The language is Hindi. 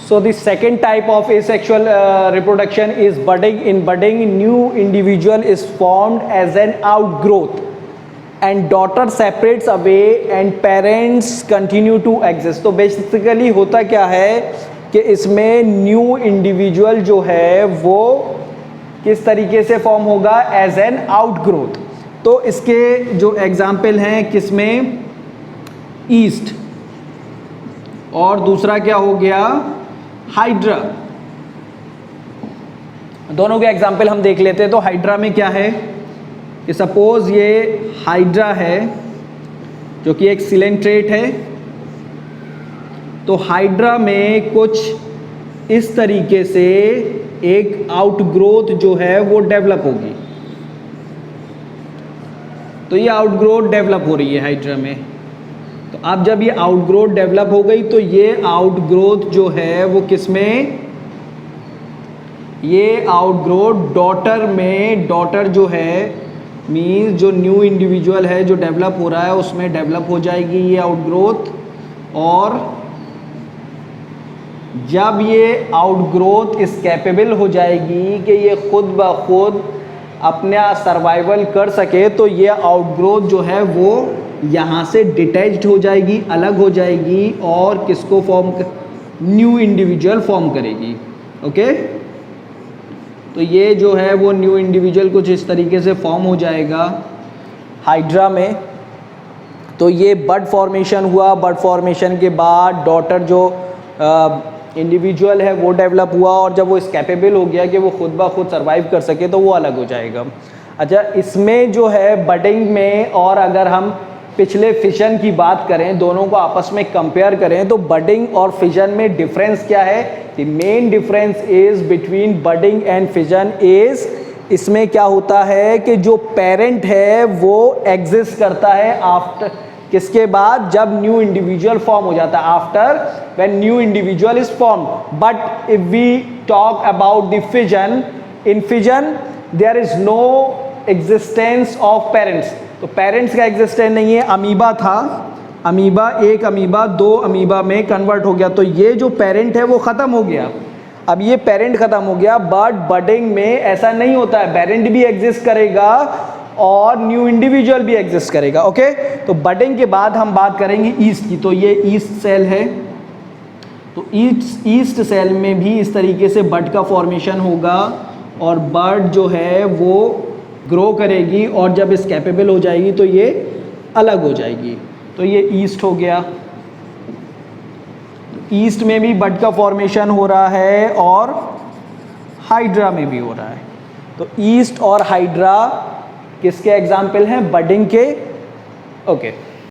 So the second type of asexual reproduction is budding. In budding, new individual is formed as an outgrowth and daughter separates away and parents continue to exist. तो बेसिकली होता क्या है कि इसमें न्यू इंडिविजुअल जो है वो किस तरीके से फॉर्म होगा, एज एन आउटग्रोथ. तो इसके जो एग्जाम्पल हैं किसमें, ईस्ट, और दूसरा क्या हो गया, हाइड्रा. दोनों के एग्जाम्पल हम देख लेते हैं. तो हाइड्रा में क्या है कि सपोज ये हाइड्रा है जो कि एक सिलेंट्रेट है. तो हाइड्रा में कुछ इस तरीके से एक आउटग्रोथ जो है वो डेवलप होगी. तो ये आउटग्रोथ डेवलप हो रही है हाइड्रा में. तो अब जब ये आउटग्रोथ डेवलप हो गई तो ये आउटग्रोथ जो है वो किस में, ये आउटग्रोथ डॉटर में, डॉटर जो है मीन्स जो न्यू इंडिविजुअल है जो डेवलप हो रहा है उसमें डेवलप हो जाएगी ये आउटग्रोथ. और जब ये आउटग्रोथ इस कैपेबल हो जाएगी कि ये खुद ब खुद अपना सर्वाइवल कर सके तो ये आउटग्रोथ जो है वो यहाँ से डिटैच्ड हो जाएगी, अलग हो जाएगी और किसको फॉर्म, न्यू इंडिविजुअल फॉर्म करेगी. ओके, तो ये जो है वो न्यू इंडिविजुअल कुछ इस तरीके से फॉर्म हो जाएगा हाइड्रा में. तो ये बड फॉर्मेशन हुआ. बड फॉर्मेशन के बाद डॉटर जो इंडिविजुअल है वो डेवलप हुआ और जब वो इस कैपेबल हो गया कि वो खुद ब खुद सर्वाइव कर सके तो वो अलग हो जाएगा. अच्छा, इसमें जो है बडिंग में, और अगर हम पिछले फिशन की बात करें, दोनों को आपस में कंपेयर करें तो बडिंग और फिजन में डिफरेंस क्या है. The main difference is between budding and fission is, इसमें क्या होता है कि जो पेरेंट है वो एग्जिस्ट करता है आफ्टर, किसके बाद, जब न्यू इंडिविजुअल फॉर्म हो जाता है, after when new individual is formed. But if we talk about the fission, in fission there is no existence of parents. तो पेरेंट्स का एग्जिस्टेंस नहीं है. अमीबा था, अमीबा, एक अमीबा दो अमीबा में कन्वर्ट हो गया तो ये जो पेरेंट है वो ख़त्म हो गया. अब ये पेरेंट ख़त्म हो गया. बट बडिंग में ऐसा नहीं होता है, पेरेंट भी एग्जिस्ट करेगा और न्यू इंडिविजुअल भी एग्जिस्ट करेगा. ओके, तो बडिंग के बाद हम बात करेंगे ईस्ट की. तो ये ईस्ट सेल है. तो ईस्ट सेल में भी इस तरीके से बड का फॉर्मेशन होगा और बड जो है वो ग्रो करेगी और जब इस कैपेबल हो जाएगी तो ये अलग हो जाएगी. तो ये ईस्ट हो गया. ईस्ट में भी बड का फॉर्मेशन हो रहा है और हाइड्रा में भी हो रहा है. तो ईस्ट और हाइड्रा किसके एग्जाम्पल हैं, बडिंग के. ओके.